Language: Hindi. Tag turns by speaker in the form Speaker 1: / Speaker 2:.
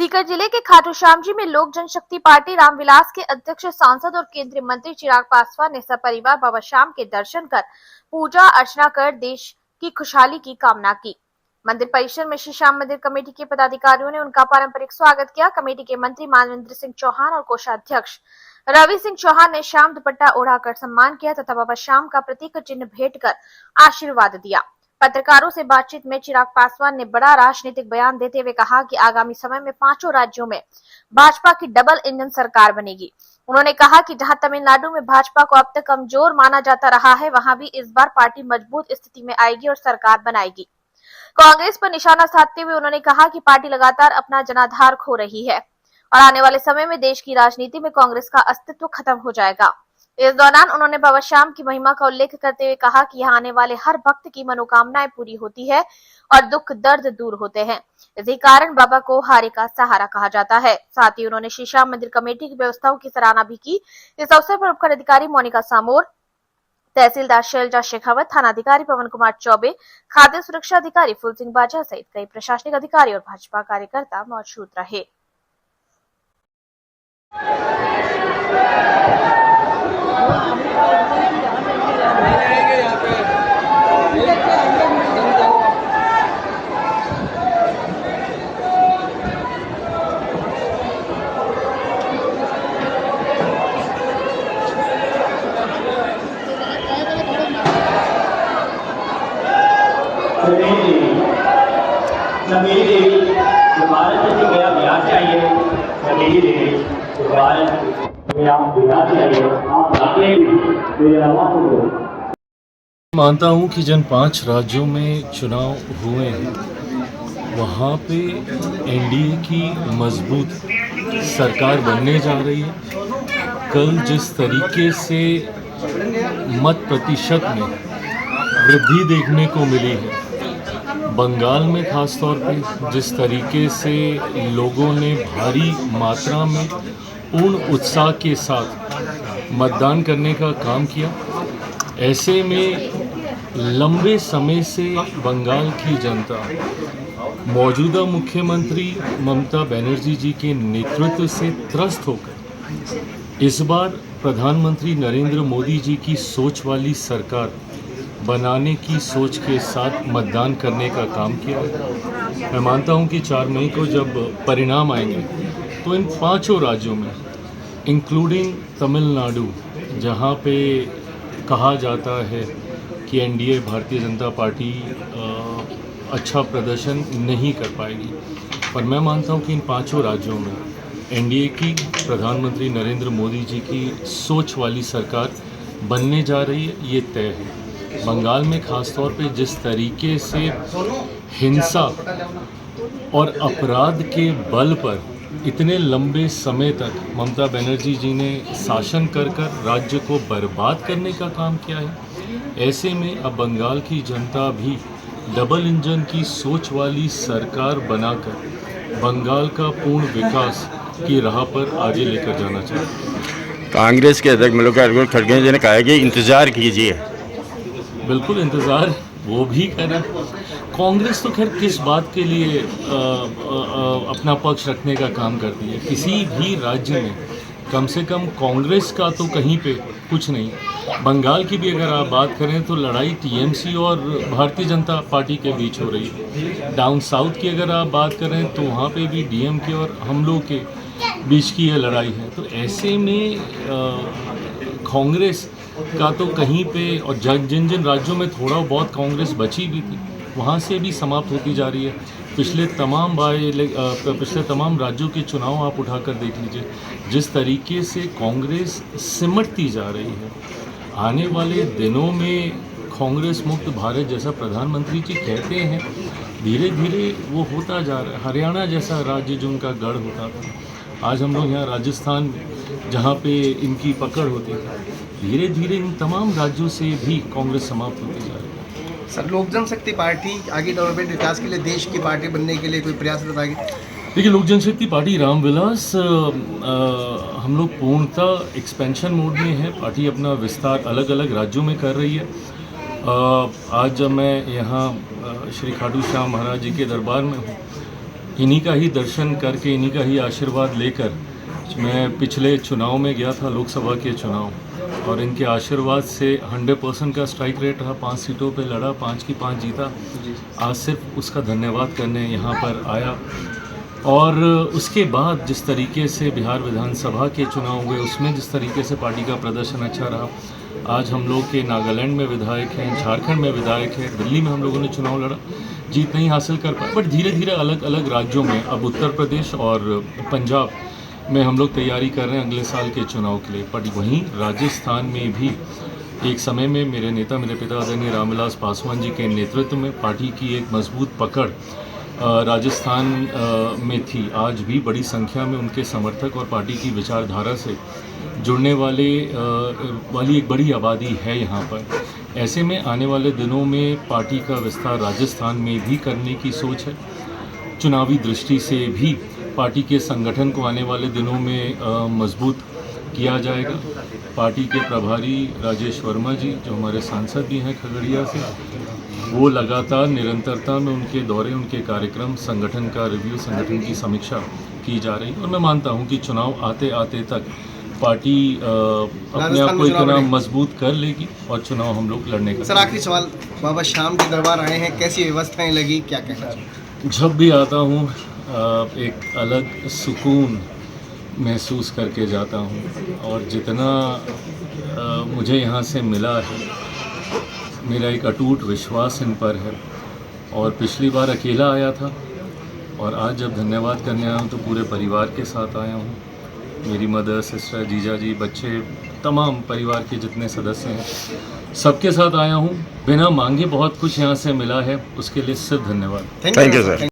Speaker 1: सीकर जिले के खाटू श्याम जी में लोक जनशक्ति पार्टी रामविलास के अध्यक्ष सांसद और केंद्रीय मंत्री चिराग पासवान ने सपरिवार बाबा श्याम के दर्शन कर पूजा अर्चना कर देश की खुशहाली की कामना की। मंदिर परिसर में श्री श्याम मंदिर कमेटी के पदाधिकारियों ने उनका पारंपरिक स्वागत किया। कमेटी के मंत्री मानवेंद्र सिंह चौहान और कोषाध्यक्ष रवि सिंह चौहान ने श्याम दुपट्टा ओढ़ाकर सम्मान किया तथा बाबा श्याम का प्रतीक चिन्ह भेंट कर आशीर्वाद दिया। पत्रकारों से बातचीत में चिराग पासवान ने बड़ा राजनीतिक बयान देते हुए कहा कि आगामी समय में 5 राज्यों में भाजपा की डबल इंजन सरकार बनेगी। उन्होंने कहा कि जहां तमिलनाडु में भाजपा को अब तक कमजोर माना जाता रहा है, वहां भी इस बार पार्टी मजबूत स्थिति में आएगी और सरकार बनाएगी। कांग्रेस पर निशाना साधते हुए उन्होंने कहा कि पार्टी लगातार अपना जनाधार खो रही है और आने वाले समय में देश की राजनीति में कांग्रेस का अस्तित्व खत्म हो जाएगा। इस दौरान उन्होंने बाबा श्याम की महिमा का उल्लेख करते हुए कहा कि यहाँ आने वाले हर भक्त की मनोकामनाएं पूरी होती है और दुख दर्द दूर होते हैं। इसी कारण बाबा को हारे का सहारा कहा जाता है। साथ ही उन्होंने श्री श्याम मंदिर कमेटी की व्यवस्थाओं की सराहना भी की। इस अवसर पर उपखंड अधिकारी मोनिका सामोर, तहसीलदार शैलजा शेखावत, थानाधिकारी पवन कुमार चौबे, खाद्य सुरक्षा अधिकारी फूल सिंह बाजा सहित कई प्रशासनिक अधिकारी और भाजपा कार्यकर्ता मौजूद रहे।
Speaker 2: मानता हूं कि जिन 5 राज्यों में चुनाव हुए हैं वहां पे एनडीए की मजबूत सरकार बनने जा रही है। कल जिस तरीके से मत प्रतिशत में वृद्धि देखने को मिली है, बंगाल में खास तौर पे जिस तरीके से लोगों ने भारी मात्रा में पूर्ण उत्साह के साथ मतदान करने का काम किया, ऐसे में लंबे समय से बंगाल की जनता मौजूदा मुख्यमंत्री ममता बनर्जी जी के नेतृत्व से त्रस्त होकर इस बार प्रधानमंत्री नरेंद्र मोदी जी की सोच वाली सरकार बनाने की सोच के साथ मतदान करने का काम किया। मैं मानता हूं कि 4 मई को जब परिणाम आएंगे तो इन 5 राज्यों में इंक्लूडिंग तमिलनाडु, जहां पे कहा जाता है कि एनडीए भारतीय जनता पार्टी अच्छा प्रदर्शन नहीं कर पाएगी, पर मैं मानता हूं कि इन 5 राज्यों में एनडीए की प्रधानमंत्री नरेंद्र मोदी जी की सोच वाली सरकार बनने जा रही है, ये तय है। बंगाल में खास तौर पे जिस तरीके से हिंसा और अपराध के बल पर इतने लंबे समय तक ममता बनर्जी जी ने शासन कर राज्य को बर्बाद करने का काम किया है, ऐसे में अब बंगाल की जनता भी डबल इंजन की सोच वाली सरकार बनाकर बंगाल का पूर्ण विकास की राह पर आगे लेकर जाना चाहती है।
Speaker 3: कांग्रेस के अध्यक्ष मल्लिकार्जुन खड़गे जी ने कहा है कि इंतजार कीजिए।
Speaker 2: बिल्कुल इंतज़ार वो भी करें। कांग्रेस तो खैर किस बात के लिए अपना पक्ष रखने का काम करती है। किसी भी राज्य में कम से कम कांग्रेस का तो कहीं पे कुछ नहीं। बंगाल की भी अगर आप बात करें तो लड़ाई टीएमसी और भारतीय जनता पार्टी के बीच हो रही है। डाउन साउथ की अगर आप बात करें तो वहाँ पे भी डीएमके और हम लोग के बीच की यह लड़ाई है। तो ऐसे में कांग्रेस का तो कहीं पे, और जिन जिन राज्यों में थोड़ा बहुत कांग्रेस बची भी थी वहाँ से भी समाप्त होती जा रही है। पिछले तमाम राज्यों के चुनाव आप उठाकर देख लीजिए, जिस तरीके से कांग्रेस सिमटती जा रही है। आने वाले दिनों में कांग्रेस मुक्त भारत जैसा प्रधानमंत्री जी कहते हैं, धीरे धीरे वो होता जा रहा है। हरियाणा जैसा राज्य जो उनका गढ़ होता था, आज हम लोग यहाँ राजस्थान जहाँ पे इनकी पकड़ होती थी, धीरे धीरे इन तमाम राज्यों से भी कांग्रेस समाप्त होती जा रही है।
Speaker 4: सर, लोक जनशक्ति पार्टी आगे डेवलपमेंट विकास के लिए देश की पार्टी बनने के लिए कोई प्रयास बताएगी?
Speaker 2: देखिए, लोक जनशक्ति पार्टी रामविलास हम लोग पूर्णतः एक्सपेंशन मोड में है। पार्टी अपना विस्तार अलग अलग राज्यों में कर रही है। आज जब मैं यहाँ श्री खाटू श्याम महाराज जी के दरबार में हूँ, इन्हीं का ही दर्शन करके, इन्हीं का ही आशीर्वाद लेकर मैं पिछले चुनाव में गया था, लोकसभा के चुनाव, और इनके आशीर्वाद से 100% का स्ट्राइक रेट रहा, 5 सीटों पे लड़ा, 5 की 5 जीता। आज सिर्फ उसका धन्यवाद करने यहाँ पर आया। और उसके बाद जिस तरीके से बिहार विधानसभा के चुनाव हुए, उसमें जिस तरीके से पार्टी का प्रदर्शन अच्छा रहा, आज हम लोग के नागालैंड में विधायक हैं, झारखंड में विधायक है, दिल्ली में हम लोगों ने चुनाव लड़ा, जीत नहीं हासिल कर पाए, बट धीरे धीरे अलग अलग राज्यों में, अब उत्तर प्रदेश और पंजाब में हम लोग तैयारी कर रहे हैं अगले साल के चुनाव के लिए। बट वहीं राजस्थान में भी एक समय में मेरे नेता, मेरे पिता आदरणीय रामविलास पासवान जी के नेतृत्व में पार्टी की एक मजबूत पकड़ राजस्थान में थी। आज भी बड़ी संख्या में उनके समर्थक और पार्टी की विचारधारा से जुड़ने वाली एक बड़ी आबादी है यहाँ पर। ऐसे में आने वाले दिनों में पार्टी का विस्तार राजस्थान में भी करने की सोच है। चुनावी दृष्टि से भी पार्टी के संगठन को आने वाले दिनों में मजबूत किया जाएगा। पार्टी के प्रभारी राजेश वर्मा जी, जो हमारे सांसद भी हैं खगड़िया से, वो लगातार निरंतरता में उनके दौरे, उनके कार्यक्रम, संगठन का रिव्यू, संगठन की समीक्षा की जा रही है। और मैं मानता हूं कि चुनाव आते आते तक पार्टी अपने आप को इतना मजबूत कर लेगी और चुनाव हम लोग लड़ने का।
Speaker 4: सर, आखिरी सवाल, बाबा श्याम के दरबार आए हैं, कैसी व्यवस्थाएं लगी, क्या कहना चाहिए?
Speaker 2: जब भी आता हूँ एक अलग सुकून महसूस करके जाता हूँ, और जितना मुझे यहाँ से मिला है, मेरा एक अटूट विश्वास इन पर है। और पिछली बार अकेला आया था, और आज जब धन्यवाद करने आया हूँ तो पूरे परिवार के साथ आया हूँ। मेरी मदर, सिस्टर, जीजा जी, बच्चे, तमाम परिवार के जितने सदस्य हैं, सबके साथ आया हूँ। बिना मांगे बहुत कुछ यहाँ से मिला है, उसके लिए सिर्फ धन्यवाद।
Speaker 3: Thank you sir.